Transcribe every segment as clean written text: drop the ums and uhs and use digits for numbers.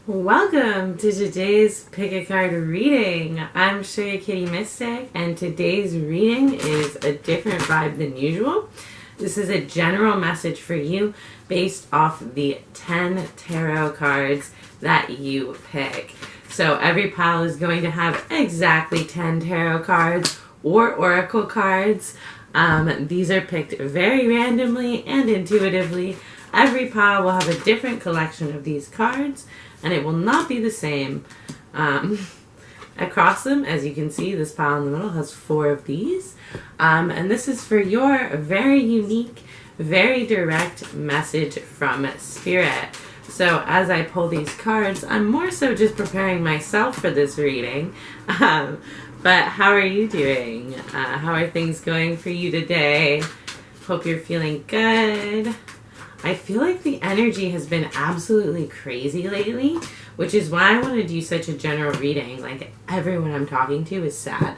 Welcome to today's Pick a Card reading. I'm Sugar Kitty Mystic, and today's reading is a different vibe than usual. This is a general message for you based off the 10 tarot cards that you pick. So every pile is going to have exactly 10 tarot cards or oracle cards. These are picked very randomly and intuitively. Every pile will have a different collection of these cards, and it will not be the same across them. As you can see, this pile in the middle has 4 of these. And this is for your very unique, very direct message from Spirit. So as I pull these cards, I'm more so just preparing myself for this reading. But how are you doing? How are things going for you today? Hope you're feeling good. I feel like the energy has been absolutely crazy lately, which is why I want to do such a general reading. Like, everyone I'm talking to is sad.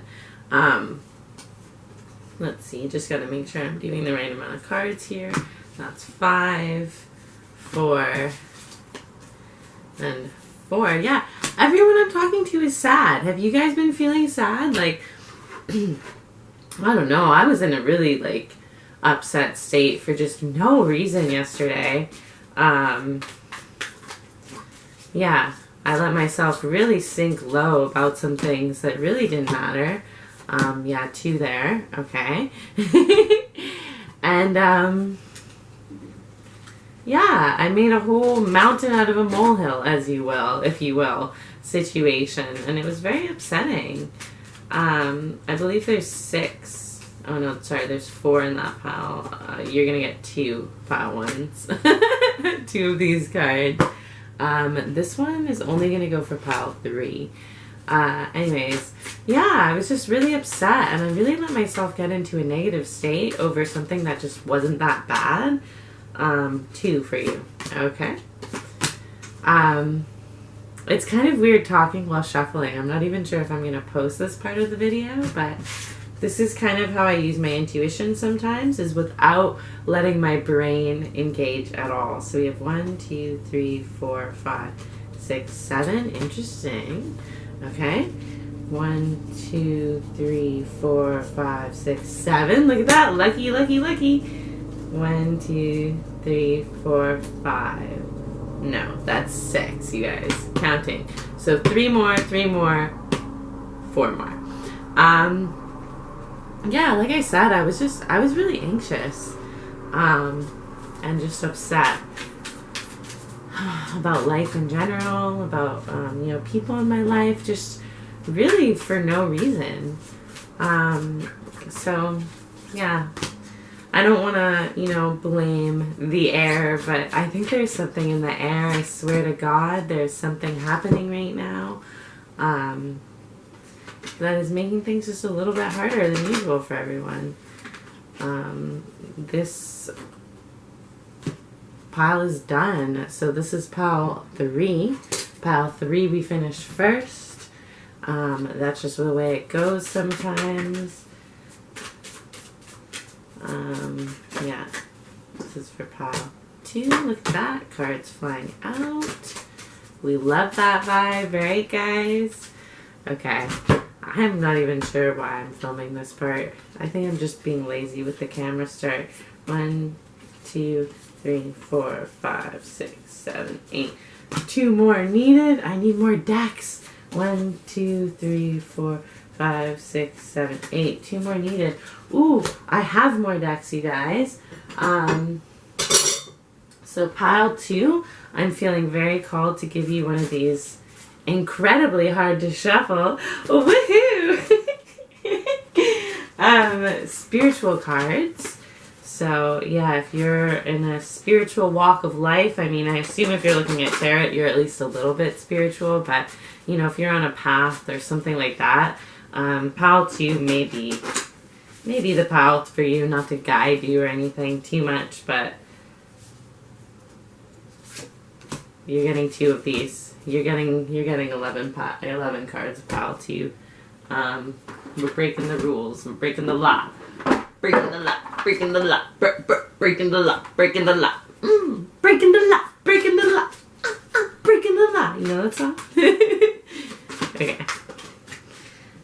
Let's see, just got to make sure I'm doing the right amount of cards here. That's 5, 4, and 4. Yeah, everyone I'm talking to is sad. Have you guys been feeling sad? Like, I don't know. I was in a really, upset state for just no reason yesterday. Yeah, I let myself really sink low about some things that really didn't matter. Yeah, 2 there. Okay. And, yeah, I made a whole mountain out of a molehill, as you will, if you will, situation. And it was very upsetting. I believe there's 6. Oh no, sorry, there's 4 in that pile. You're gonna get 2 pile 1s. 2 of these cards. This one is only gonna go for pile 3. Anyways, yeah, I was just really upset, and I really let myself get into a negative state over something that just wasn't that bad. 2 for you, okay? It's kind of weird talking while shuffling. I'm not even sure if I'm gonna post this part of the video, but this is kind of how I use my intuition sometimes, is without letting my brain engage at all. So we have 1, 2, 3, 4, 5, 6, 7. Interesting. Okay. 1, 2, 3, 4, 5, 6, 7. Look at that. Lucky, lucky, lucky. 1, 2, 3, 4, 5. No, that's 6, you guys. Counting. So 3 more, 3 more, 4 more. Yeah, like I said, I was really anxious, and just upset about life in general, about, people in my life, just really for no reason. So, yeah, I don't want to, blame the air, but I think there's something in the air. I swear to God, there's something happening right now, that is making things just a little bit harder than usual for everyone. This pile is done. So this is pile 3. Pile 3 we finished first. That's just the way it goes sometimes. Yeah. This is for pile 2. Look at that. Cards flying out. We love that vibe, right, guys? Okay. I'm not even sure why I'm filming this part. I think I'm just being lazy with the camera start. 1, 2, 3, 4, 5, 6, 7, 8. 2 more needed. I need more decks. 1, 2, 3, 4, 5, 6, 7, 8. 2 more needed. Ooh, I have more decks, you guys. So pile 2, I'm feeling very called to give you one of these incredibly hard to shuffle. Woohoo! Spiritual cards. So yeah, if you're in a spiritual walk of life, I mean, I assume if you're looking at tarot, you're at least a little bit spiritual, but if you're on a path or something like that, pile 2 may be the pile for you, not to guide you or anything too much, but you're getting 2 of these. You're getting 11 cards of pile 2. We're breaking the rules. We're breaking the law. Breaking the law. Breaking the law. Breaking the law. Breaking the law. Breaking the law. Breaking the law. Breaking the law. You know that song? Okay.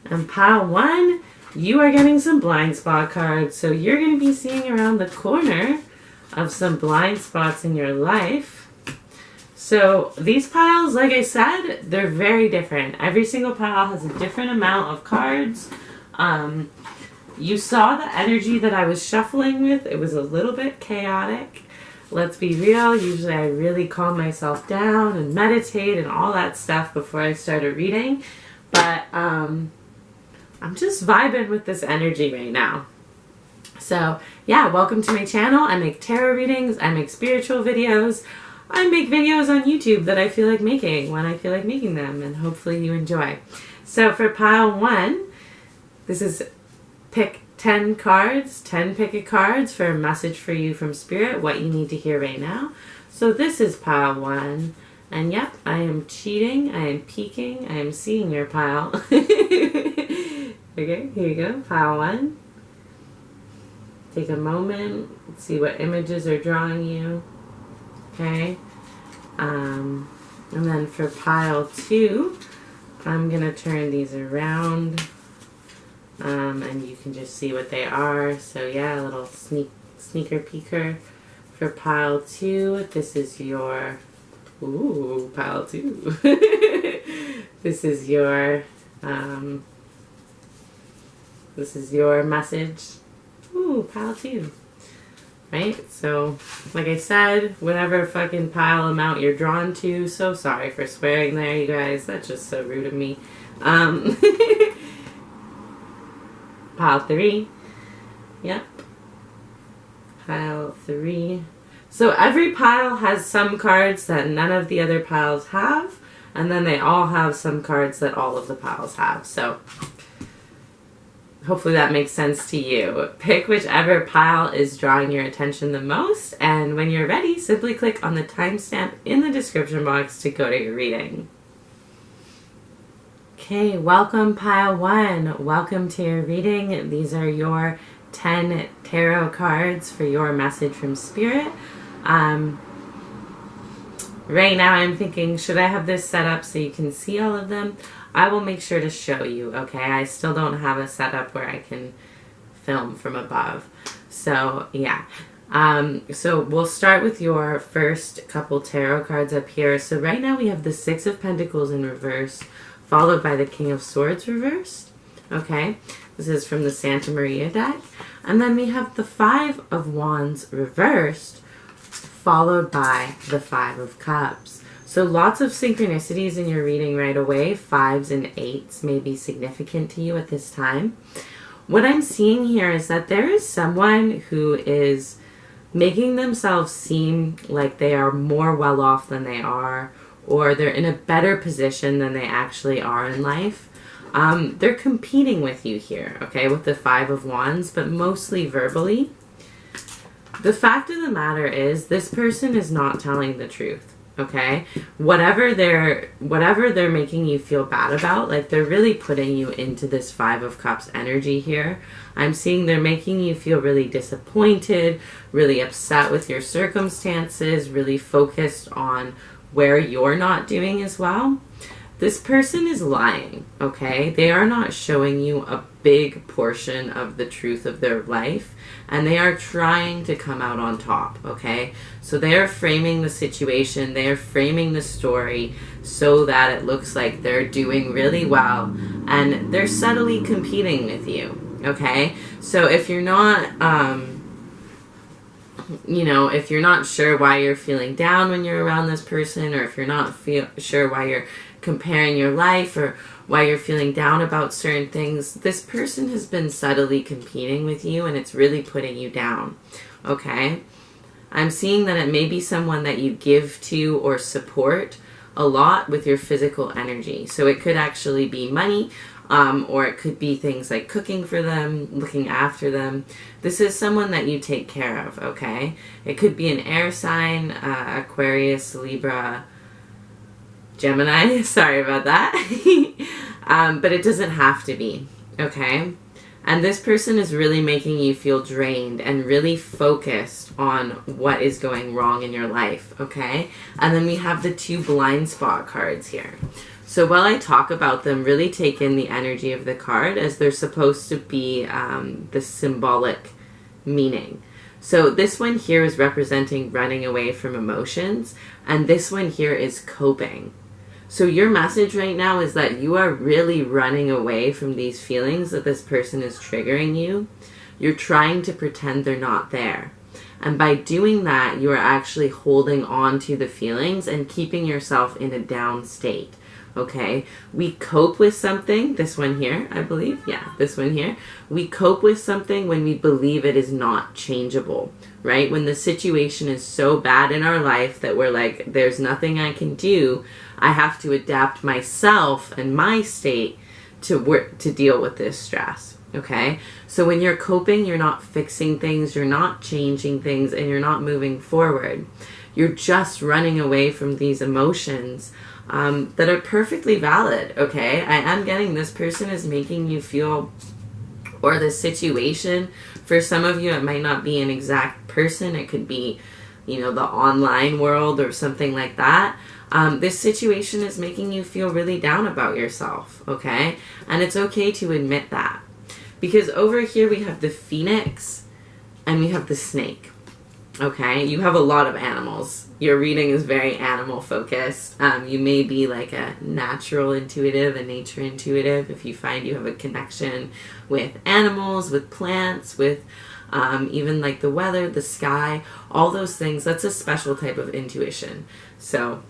And pile 1, you are getting some blind spot cards. So you're going to be seeing around the corner of some blind spots in your life. So these piles, like I said, they're very different. Every single pile has a different amount of cards. You saw the energy that I was shuffling with. It was a little bit chaotic. Let's be real. Usually I really calm myself down and meditate and all that stuff before I start a reading. But I'm just vibing with this energy right now. So yeah, welcome to my channel. I make tarot readings. I make spiritual videos. I make videos on YouTube that I feel like making when I feel like making them, and hopefully you enjoy. So for pile 1, this is pick 10 cards, 10 picket cards for a message for you from Spirit, what you need to hear right now. So this is pile 1. And yep, I am cheating, I am peeking, I am seeing your pile. Okay, here you go, pile 1. Take a moment, see what images are drawing you. Okay, and then for pile 2, I'm going to turn these around, and you can just see what they are. So yeah, a little sneaker peeker for pile 2. This is your, ooh, pile 2. This is your message. Ooh, pile 2. Right? So, like I said, whatever fucking pile amount you're drawn to, so sorry for swearing there, you guys. That's just so rude of me. Pile 3. Yep. Pile 3. So every pile has some cards that none of the other piles have, and then they all have some cards that all of the piles have. So hopefully that makes sense to you. Pick whichever pile is drawing your attention the most, and when you're ready, simply click on the timestamp in the description box to go to your reading. Okay, welcome pile 1. Welcome to your reading. These are your 10 tarot cards for your message from Spirit. Right now I'm thinking, should I have this set up so you can see all of them? I will make sure to show you, okay? I still don't have a setup where I can film from above. So, yeah. So we'll start with your first couple tarot cards up here. So right now we have the 6 of Pentacles in reverse, followed by the King of Swords reversed, okay? This is from the Santa Maria deck. And then we have the 5 of Wands reversed, followed by the 5 of Cups. So lots of synchronicities in your reading right away. 5s and 8s may be significant to you at this time. What I'm seeing here is that there is someone who is making themselves seem like they are more well off than they are, or they're in a better position than they actually are in life. They're competing with you here, okay, with the 5 of Wands, but mostly verbally. The fact of the matter is this person is not telling the truth. Okay, whatever they're making you feel bad about, like they're really putting you into this 5 of Cups energy here. I'm seeing they're making you feel really disappointed, really upset with your circumstances, really focused on where you're not doing as well. This person is lying, okay? They are not showing you a big portion of the truth of their life, and they are trying to come out on top, okay? So they are framing the situation, they are framing the story so that it looks like they're doing really well, and they're subtly competing with you, okay? So if you're not, if you're not sure why you're feeling down when you're around this person, or if you're not sure why you're comparing your life, or why you're feeling down about certain things, this person has been subtly competing with you, and it's really putting you down, okay? I'm seeing that it may be someone that you give to or support a lot with your physical energy. So it could actually be money, or it could be things like cooking for them, looking after them. This is someone that you take care of, okay? It could be an air sign, Aquarius, Libra, Gemini, sorry about that. But it doesn't have to be, okay? And this person is really making you feel drained and really focused on what is going wrong in your life, okay? And then we have the 2 blind spot cards here. So while I talk about them, really take in the energy of the card as they're supposed to be the symbolic meaning. So this one here is representing running away from emotions, and this one here is coping. So your message right now is that you are really running away from these feelings that this person is triggering you. You're trying to pretend they're not there. And by doing that, you are actually holding on to the feelings and keeping yourself in a down state. Okay, we cope with something, this one here, I believe, yeah, this one here. We cope with something when we believe it is not changeable, right? When the situation is so bad in our life that we're like, there's nothing I can do, I have to adapt myself and my state to deal with this stress, okay? So when you're coping, you're not fixing things, you're not changing things, and you're not moving forward. You're just running away from these emotions that are perfectly valid, okay? I am getting this person is making you feel, or the situation, for some of you it might not be an exact person, it could be, you know, the online world or something like that. This situation is making you feel really down about yourself, okay? And it's okay to admit that. Because over here we have the phoenix and we have the snake. Okay, you have a lot of animals. Your reading is very animal focused. You may be like a natural intuitive, a nature intuitive, if you find you have a connection with animals, with plants, with even like the weather, the sky, all those things. That's a special type of intuition. So,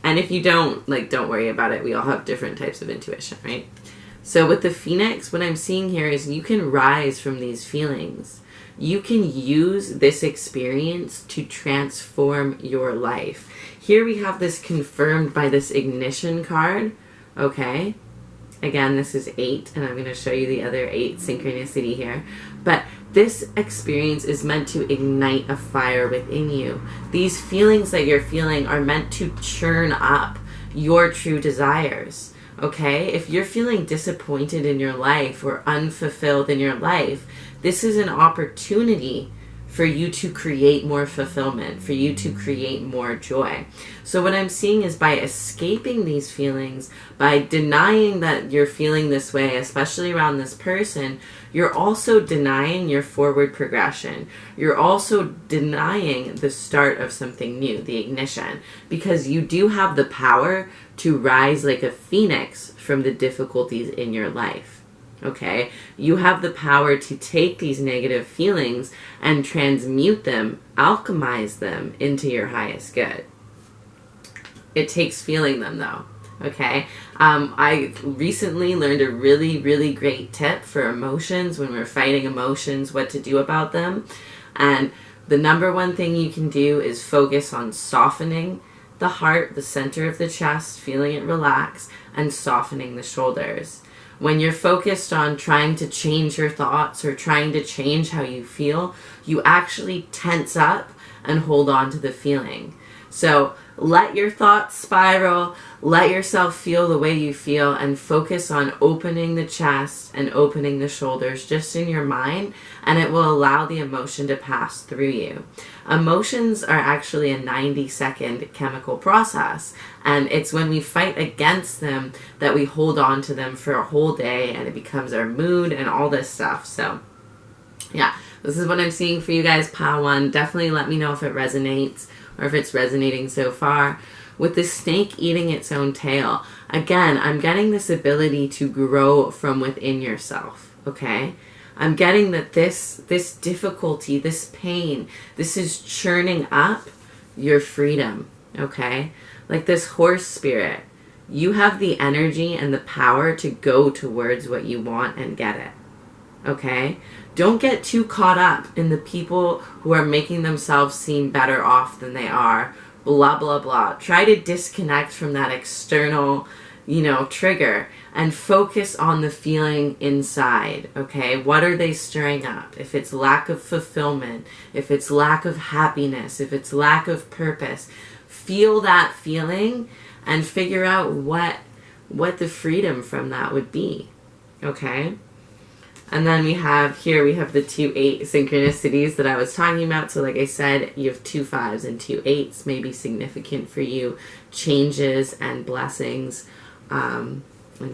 and if you don't, like, don't worry about it. We all have different types of intuition, right? So with the phoenix, what I'm seeing here is you can rise from these feelings. You can use this experience to transform your life. Here we have this confirmed by this ignition card, okay? Again, this is 8, and I'm going to show you the other 8 synchronicity here. But this experience is meant to ignite a fire within you. These feelings that you're feeling are meant to churn up your true desires, okay? If you're feeling disappointed in your life or unfulfilled in your life, this is an opportunity for you to create more fulfillment, for you to create more joy. So what I'm seeing is by escaping these feelings, by denying that you're feeling this way, especially around this person, you're also denying your forward progression. You're also denying the start of something new, the ignition, because you do have the power to rise like a phoenix from the difficulties in your life. Okay, you have the power to take these negative feelings and transmute them, alchemize them into your highest good. It takes feeling them though, okay? I recently learned a really, really great tip for emotions when we're fighting emotions, what to do about them. And the number one thing you can do is focus on softening the heart, the center of the chest, feeling it relax, and softening the shoulders. When you're focused on trying to change your thoughts or trying to change how you feel, you actually tense up and hold on to the feeling. So let your thoughts spiral, let yourself feel the way you feel, and focus on opening the chest and opening the shoulders just in your mind, and it will allow the emotion to pass through you. Emotions are actually a 90-second chemical process, and it's when we fight against them that we hold on to them for a whole day, and it becomes our mood and all this stuff. So yeah, this is what I'm seeing for you guys, Pile 1. Definitely let me know if it resonates or if it's resonating so far. With the snake eating its own tail, again, I'm getting this ability to grow from within yourself, okay? I'm getting that this difficulty, this pain, this is churning up your freedom, okay? Like this horse spirit, you have the energy and the power to go towards what you want and get it, okay? Don't get too caught up in the people who are making themselves seem better off than they are, blah, blah, blah. Try to disconnect from that external, trigger and focus on the feeling inside, okay? What are they stirring up? If it's lack of fulfillment, if it's lack of happiness, if it's lack of purpose, feel that feeling and figure out what the freedom from that would be, okay? And then we have the 2-8 synchronicities that I was talking about. So like I said, you have 2 5s and 2 8s, maybe significant for you, changes and blessings and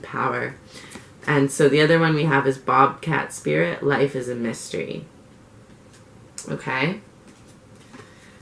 power. And so the other one we have is Bobcat Spirit, life is a mystery. Okay?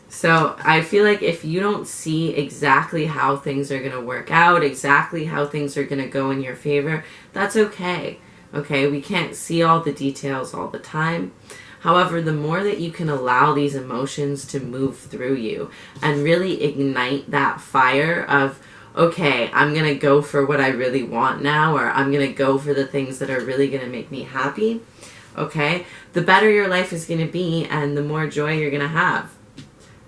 So I feel like if you don't see exactly how things are going to work out, exactly how things are going to go in your favor, that's okay. Okay, we can't see all the details all the time. However, the more that you can allow these emotions to move through you and really ignite that fire of, okay, I'm going to go for what I really want now, or I'm going to go for the things that are really going to make me happy, okay, the better your life is going to be and the more joy you're going to have,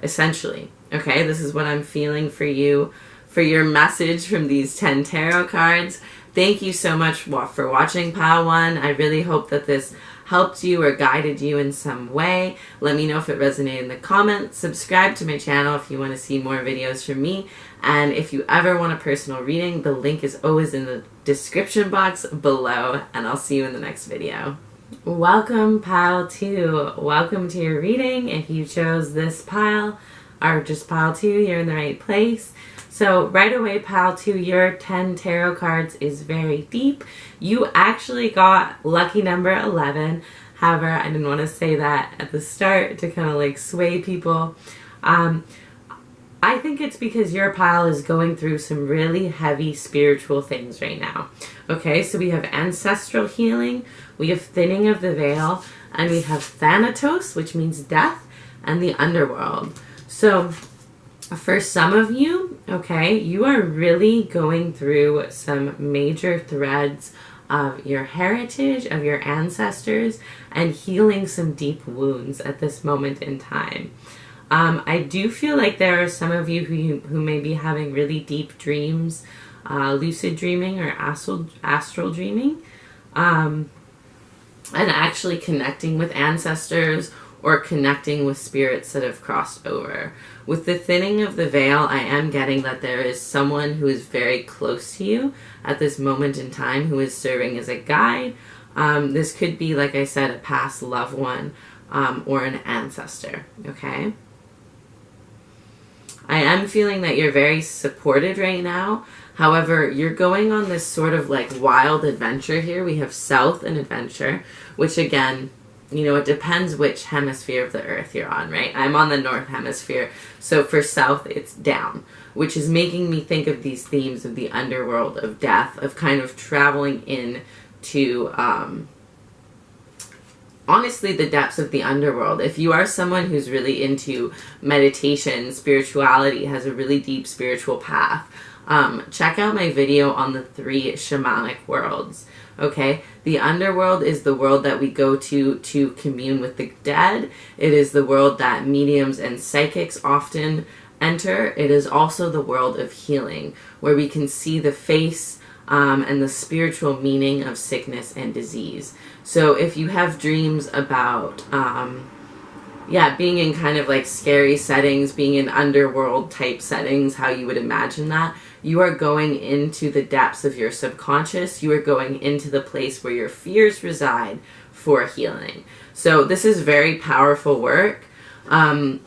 essentially. Okay, this is what I'm feeling for you, for your message from these 10 tarot cards. Thank you so much for watching Pile 1. I really hope that this helped you or guided you in some way. Let me know if it resonated in the comments. Subscribe to my channel if you want to see more videos from me. And if you ever want a personal reading, the link is always in the description box below. And I'll see you in the next video. Welcome, Pile 2. Welcome to your reading. If you chose this pile or just Pile 2, you're in the right place. So right away, Pile 2, your 10 tarot cards is very deep. You actually got lucky number 11. However, I didn't want to say that at the start to kind of like sway people. I think it's because your pile is going through some really heavy spiritual things right now. Okay, so we have ancestral healing, we have thinning of the veil, and we have Thanatos, which means death, and the underworld. So for some of you, okay, you are really going through some major threads of your heritage, of your ancestors, and healing some deep wounds at this moment in time. I do feel like there are some of you who may be having really deep dreams, lucid dreaming or astral dreaming, and actually connecting with ancestors or connecting with spirits that have crossed over. With the thinning of the veil, I am getting that there is someone who is very close to you at this moment in time who is serving as a guide. This could be, like I said, a past loved one or an ancestor, okay? I am feeling that you're very supported right now. However, you're going on this sort of like wild adventure here. We have south and adventure, which again, you know, it depends which hemisphere of the earth you're on, right? I'm on the north hemisphere. So for south, it's down, which is making me think of these themes of the underworld, of death, of kind of traveling in to, honestly, the depths of the underworld. If you are someone who's really into meditation, spirituality, has a really deep spiritual path, check out my video on the 3 shamanic worlds. Okay, the underworld is the world that we go to commune with the dead. It is the world that mediums and psychics often enter. It is also the world of healing, where we can see the face and the spiritual meaning of sickness and disease. So if you have dreams about, being in kind of like scary settings, being in underworld type settings, how you would imagine that, you are going into the depths of your subconscious. You are going into the place where your fears reside for healing. So this is very powerful work. Like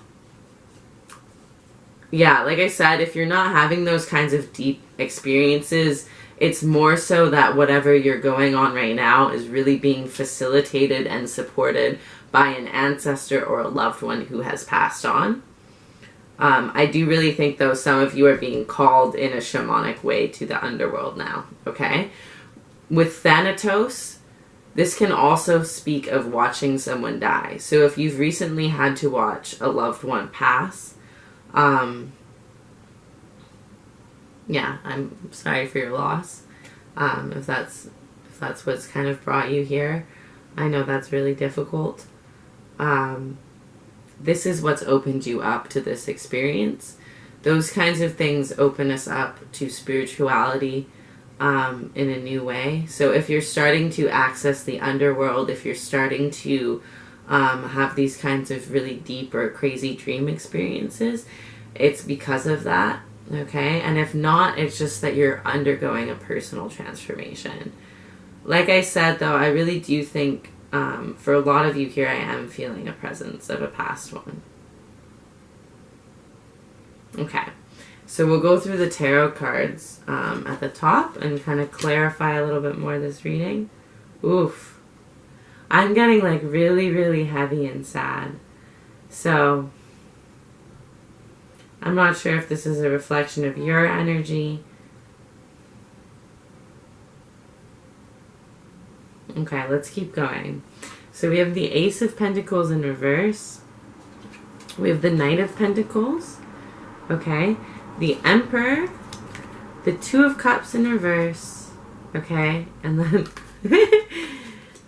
I said, if you're not having those kinds of deep experiences, it's more so that whatever you're going on right now is really being facilitated and supported by an ancestor or a loved one who has passed on. I do really think, though, some of you are being called in a shamanic way to the underworld now, okay? With Thanatos, this can also speak of watching someone die. So if you've recently had to watch a loved one pass, I'm sorry for your loss. If that's what's kind of brought you here, I know that's really difficult. This is what's opened you up to this experience. Those kinds of things open us up to spirituality in a new way. So if you're starting to access the underworld, if you're starting to have these kinds of really deep or crazy dream experiences, it's because of that, okay? And if not, it's just that you're undergoing a personal transformation. Like I said, though, I really do think for a lot of you here, I am feeling a presence of a past one. Okay, so we'll go through the tarot cards at the top and kind of clarify a little bit more this reading. Oof. I'm getting like really, really heavy and sad. So I'm not sure if this is a reflection of your energy. Okay, let's keep going. So we have the Ace of Pentacles in reverse. We have the Knight of Pentacles. Okay. The Emperor. The Two of Cups in reverse. Okay. And then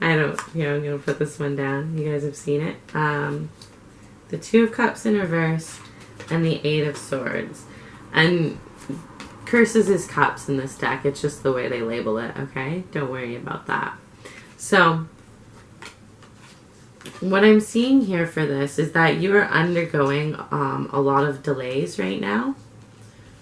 I'm going to put this one down. You guys have seen it. The Two of Cups in reverse and the Eight of Swords. And curses is cups in this deck. It's just the way they label it, okay? Don't worry about that. So, what I'm seeing here for this is that you are undergoing a lot of delays right now.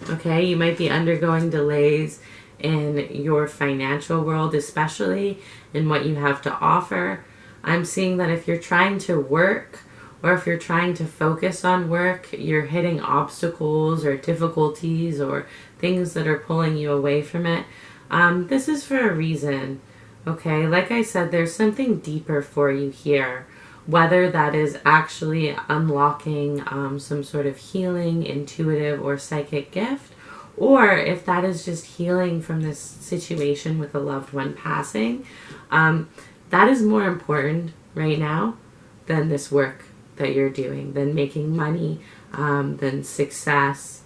Okay, you might be undergoing delays in your financial world, especially in what you have to offer. I'm seeing that if you're trying to work or if you're trying to focus on work, you're hitting obstacles or difficulties or things that are pulling you away from it. This is for a reason. Okay, like I said, there's something deeper for you here. Whether that is actually unlocking some sort of healing, intuitive, or psychic gift, or if that is just healing from this situation with a loved one passing, that is more important right now than this work that you're doing, than making money, than success.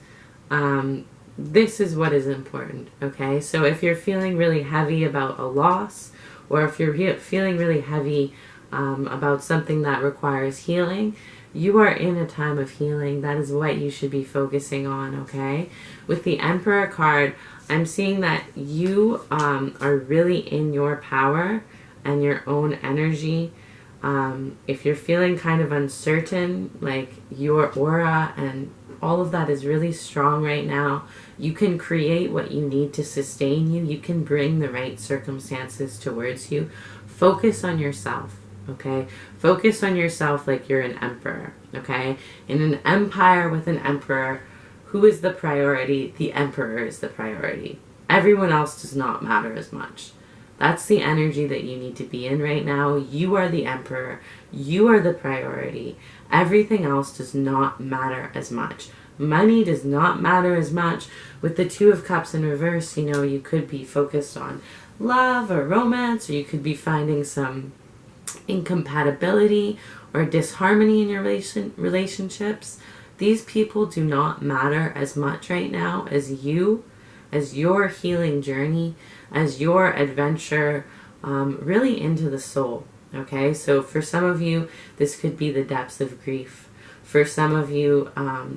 This is what is important, okay? So if you're feeling really heavy about a loss, or if you're feeling really heavy about something that requires healing, you are in a time of healing. That is what you should be focusing on, okay? With the Emperor card, I'm seeing that you are really in your power and your own energy. If you're feeling kind of uncertain, like your aura and all of that is really strong right now, you can create what you need to sustain you. You can bring the right circumstances towards you. Focus on yourself, okay? Focus on yourself like you're an emperor, okay? In an empire with an emperor, who is the priority? The emperor is the priority. Everyone else does not matter as much. That's the energy that you need to be in right now. You are the emperor. You are the priority. Everything else does not matter as much. Money does not matter as much. With the Two of Cups in reverse, you could be focused on love or romance, or you could be finding some incompatibility or disharmony in your relationships. These people do not matter as much right now as you, as your healing journey, as your adventure really into the soul. Okay, so for some of you, this could be the depths of grief. For some of you,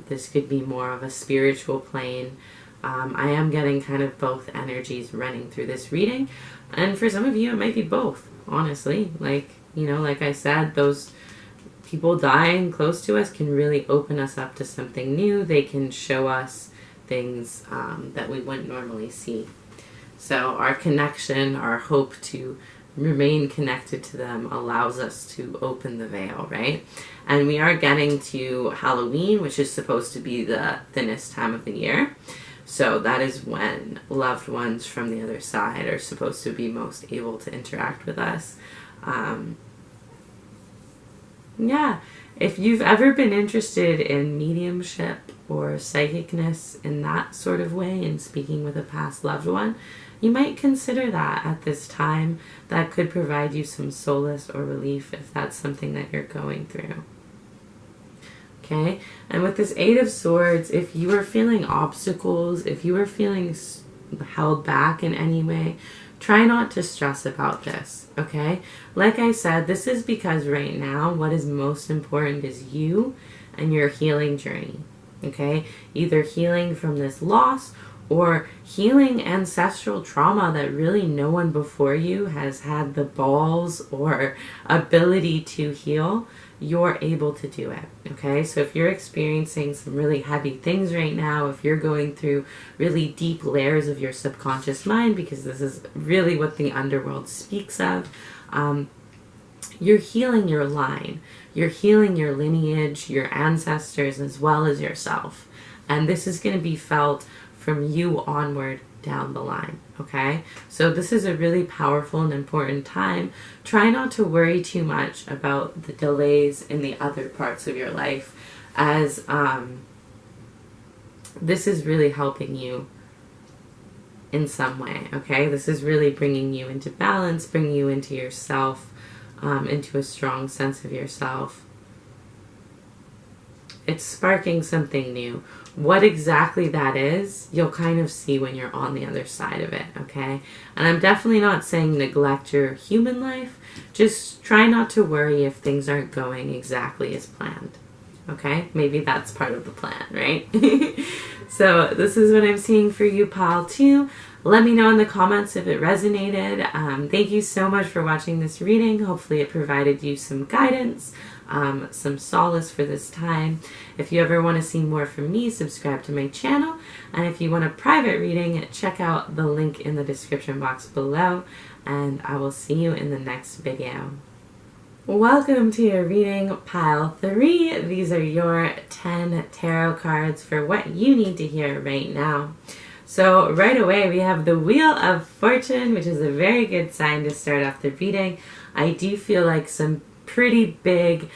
this could be more of a spiritual plane. I am getting kind of both energies running through this reading. And for some of you, it might be both, honestly. Like I said, those people dying close to us can really open us up to something new. They can show us things that we wouldn't normally see. So our connection, our hope to remain connected to them allows us to open the veil, right? And we are getting to Halloween, which is supposed to be the thinnest time of the year. So that is when loved ones from the other side are supposed to be most able to interact with us. Yeah, if you've ever been interested in mediumship or psychicness in that sort of way, in speaking with a past loved one, you might consider that at this time. That could provide you some solace or relief if that's something that you're going through. Okay, and with this Eight of Swords, if you are feeling obstacles, if you are feeling held back in any way, try not to stress about this, okay? Like I said, this is because right now what is most important is you and your healing journey, okay? Either healing from this loss or healing ancestral trauma that really no one before you has had the balls or ability to heal. you're able to do it. Okay, so if you're experiencing some really heavy things right now, if you're going through really deep layers of your subconscious mind, because this is really what the underworld speaks of, you're healing your line, you're healing your lineage, your ancestors, as well as yourself. And this is going to be felt from you onward down the line. Okay, so this is a really powerful and important time. Try not to worry too much about the delays in the other parts of your life, as this is really helping you in some way. Okay, this is really bringing you into balance, bringing you into yourself, into a strong sense of yourself. It's sparking something new. What exactly that is, you'll kind of see when you're on the other side of it, okay? And I'm definitely not saying neglect your human life. Just try not to worry if things aren't going exactly as planned, okay? Maybe that's part of the plan, right? So this is what I'm seeing for you, pal, too. Let me know in the comments if it resonated. Thank you so much for watching this reading. Hopefully it provided you some guidance, some solace for this time. If you ever want to see more from me, subscribe to my channel. And if you want a private reading, check out the link in the description box below. And I will see you in the next video. Welcome to your reading, pile 3. These are your 10 tarot cards for what you need to hear right now. So right away we have the Wheel of Fortune, which is a very good sign to start off the reading. I do feel like some pretty big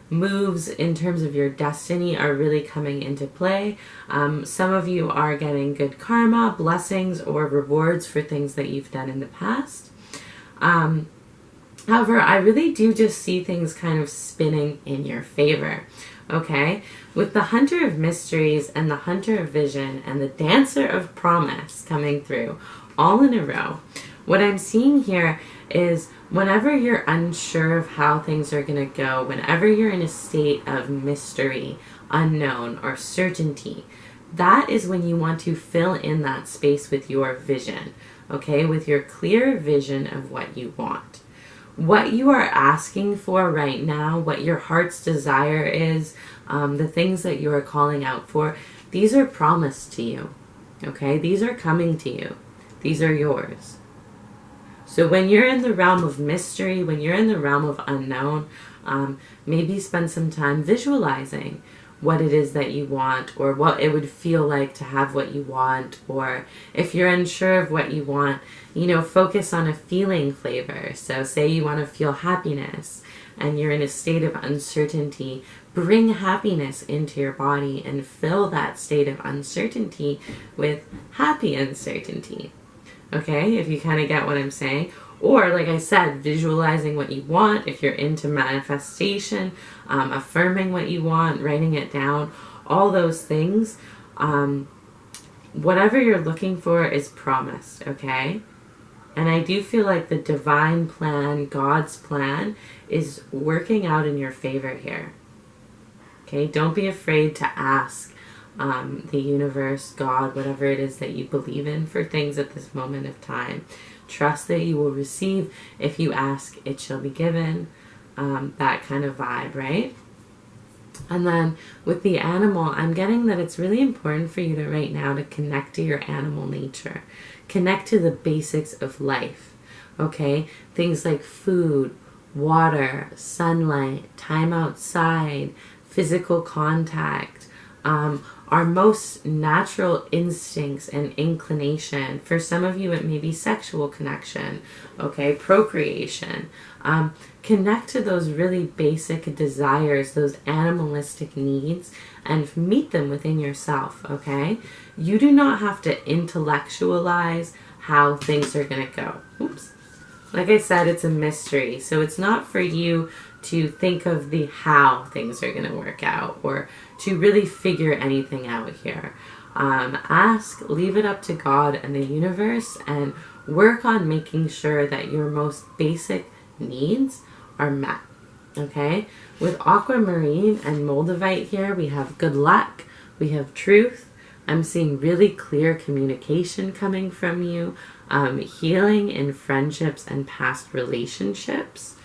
moves in terms of your destiny are really coming into play. Some of you are getting good karma, blessings, or rewards for things that you've done in the past. However, I really do just see things kind of spinning in your favor. Okay, with the Hunter of Mysteries and the Hunter of Vision and the Dancer of Promise coming through all in a row, what I'm seeing here is whenever you're unsure of how things are going to go, whenever you're in a state of mystery, unknown, or certainty, that is when you want to fill in that space with your vision, okay, with your clear vision of what you want. What you are asking for right now, what your heart's desire is, the things that you are calling out for, these are promised to you, okay? These are coming to you. These are yours. So when you're in the realm of mystery, when you're in the realm of unknown, maybe spend some time visualizing what it is that you want, or what it would feel like to have what you want. Or if you're unsure of what you want, you know, focus on a feeling flavor. So say you want to feel happiness and you're in a state of uncertainty, bring happiness into your body and fill that state of uncertainty with happy uncertainty. Okay, if you kind of get what I'm saying. Or, like I said, visualizing what you want. If you're into manifestation, affirming what you want, writing it down, all those things. Whatever you're looking for is promised, okay? And I do feel like the divine plan, God's plan, is working out in your favor here. Okay, don't be afraid to ask the universe, God, whatever it is that you believe in for things at this moment of time. Trust that you will receive. If you ask, it shall be given. That kind of vibe, right? And then with the animal, I'm getting that it's really important for you to right now to connect to your animal nature. Connect to the basics of life, okay? Things like food, water, sunlight, time outside, physical contact, our most natural instincts and inclination. For some of you, it may be sexual connection, okay, procreation. Connect to those really basic desires, those animalistic needs, and meet them within yourself, okay? You do not have to intellectualize how things are going to go. Oops. Like I said, it's a mystery, so it's not for you to think of the how things are going to work out or to really figure anything out here. Ask, leave it up to God and the universe, and work on making sure that your most basic needs are met, okay? With aquamarine and moldavite here, we have good luck, we have truth. I'm seeing really clear communication coming from you, healing in friendships and past relationships,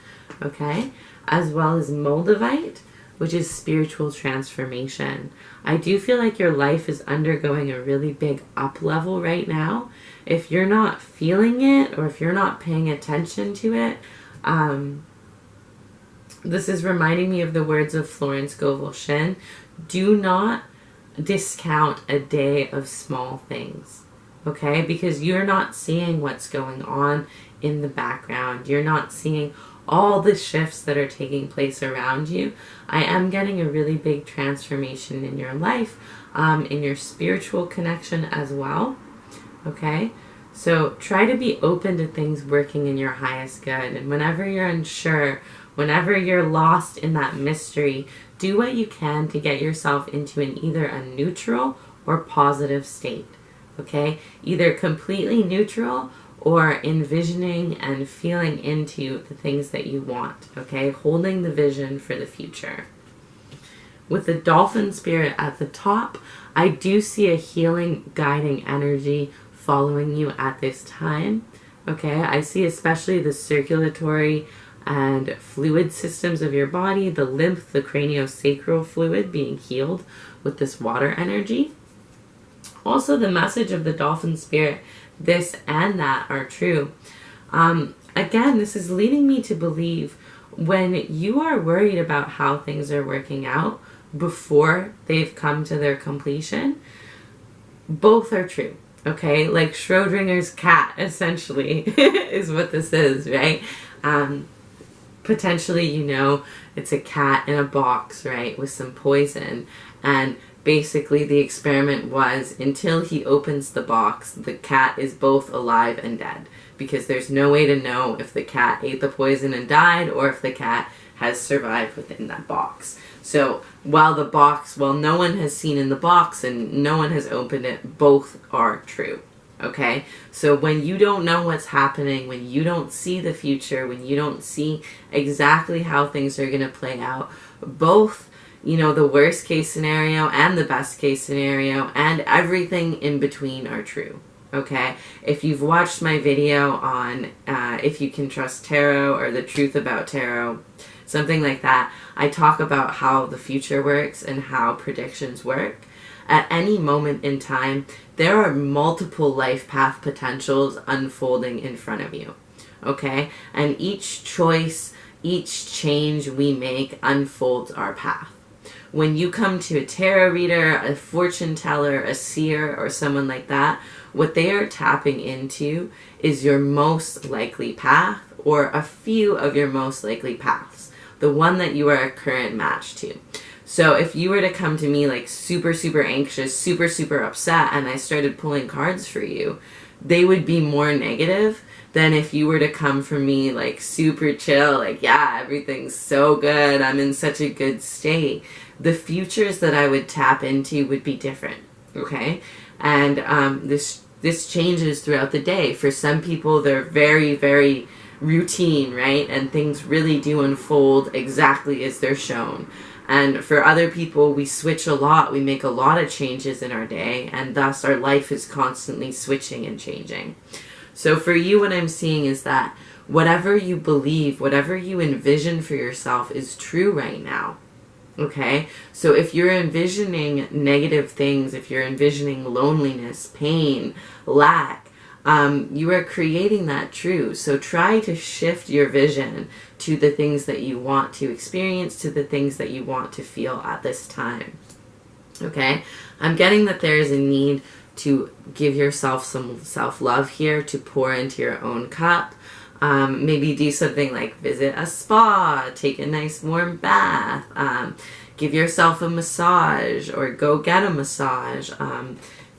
okay? as well as Moldavite, which is spiritual transformation. I do feel like your life is undergoing a really big up level right now. If you're not feeling it, or if you're not paying attention to it, this is reminding me of the words of Florence Scovel Shinn. Do not discount a day of small things, okay? Because you're not seeing what's going on in the background. You're not seeing all the shifts that are taking place around you. I am getting a really big transformation in your life, in your spiritual connection as well, okay? So try to be open to things working in your highest good. And whenever you're unsure, whenever you're lost in that mystery, do what you can to get yourself into either a neutral or positive state, okay? Either completely neutral or envisioning and feeling into the things that you want, okay? Holding the vision for the future. With the dolphin spirit at the top, I do see a healing, guiding energy following you at this time, okay? I see especially the circulatory and fluid systems of your body, the lymph, the craniosacral fluid being healed with this water energy. Also, the message of the dolphin spirit, this and that are true. Again, this is leading me to believe when you are worried about how things are working out before they've come to their completion, both are true, okay? Like Schrodinger's cat, essentially, is what this is, right? Potentially, you know, it's a cat in a box, right, with some poison, and basically the experiment was until he opens the box, the cat is both alive and dead, because there's no way to know if the cat ate the poison and died or if the cat has survived within that box. So while no one has seen in the box and no one has opened it, both are true. Okay, so when you don't know what's happening, when you don't see the future, when you don't see exactly how things are going to play out, both, you know, the worst case scenario and the best case scenario and everything in between are true. Okay, if you've watched my video on if you can trust tarot or the truth about tarot, something like that, I talk about how the future works and how predictions work. At any moment in time, there are multiple life path potentials unfolding in front of you, okay? And each choice, each change we make unfolds our path. When you come to a tarot reader, a fortune teller, a seer, or someone like that, what they are tapping into is your most likely path or a few of your most likely paths, the one that you are a current match to. So if you were to come to me like super, super anxious, super, super upset, and I started pulling cards for you, they would be more negative than if you were to come from me like super chill, like, yeah, everything's so good, I'm in such a good state. The futures that I would tap into would be different, okay? And this changes throughout the day. For some people, they're very, very routine, right? And things really do unfold exactly as they're shown. And for other people, we switch a lot. We make a lot of changes in our day, and thus our life is constantly switching and changing. So for you, what I'm seeing is that whatever you believe, whatever you envision for yourself is true right now. Okay? So if you're envisioning negative things, if you're envisioning loneliness, pain, lack, you are creating that true. So try to shift your vision to the things that you want to experience, to the things that you want to feel at this time. Okay? I'm getting that there is a need to give yourself some self-love here, to pour into your own cup. Maybe do something like visit a spa, take a nice warm bath, give yourself a massage or go get a massage.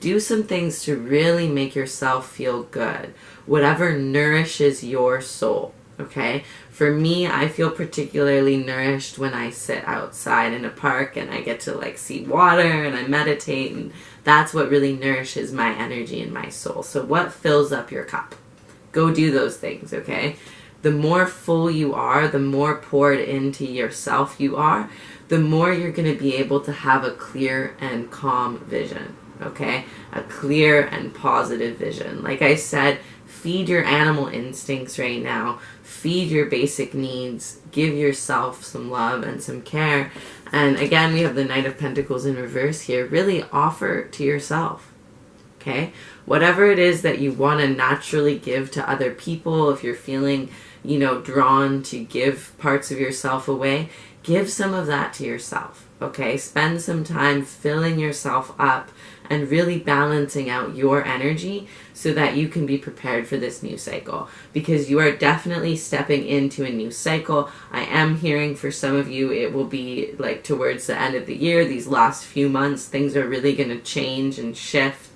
Do some things to really make yourself feel good. Whatever nourishes your soul, okay? For me, I feel particularly nourished when I sit outside in a park and I get to like see water and I meditate, and that's what really nourishes my energy and my soul. So what fills up your cup? Go do those things, okay? The more full you are, the more poured into yourself you are, the more you're going to be able to have a clear and calm vision. okay? A clear and positive vision. Like I said, feed your animal instincts right now. Feed your basic needs. Give yourself some love and some care. And again, we have the Knight of Pentacles in reverse here. Really offer to yourself, okay? Whatever it is that you want to naturally give to other people, if you're feeling, drawn to give parts of yourself away, give some of that to yourself, okay? Spend some time filling yourself up and really balancing out your energy so that you can be prepared for this new cycle, because you are definitely stepping into a new cycle. I am hearing for some of you it will be like towards the end of the year, these last few months, things are really going to change and shift.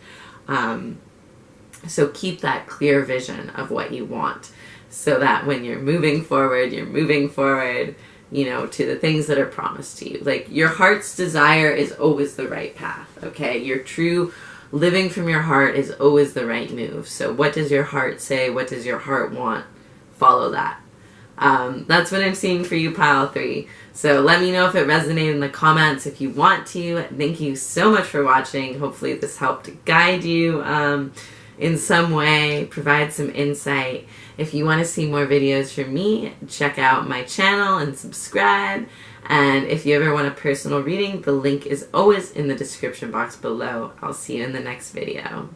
So keep that clear vision of what you want so that when you're moving forward, to the things that are promised to you. Like, your heart's desire is always the right path, okay? Your true living from your heart is always the right move. So what does your heart say? What does your heart want? Follow that. That's what I'm seeing for you, pile 3. So let me know if it resonated in the comments if you want to. Thank you so much for watching. Hopefully this helped guide you in some way, provide some insight. If you want to see more videos from me, check out my channel and subscribe. And if you ever want a personal reading, the link is always in the description box below. I'll see you in the next video.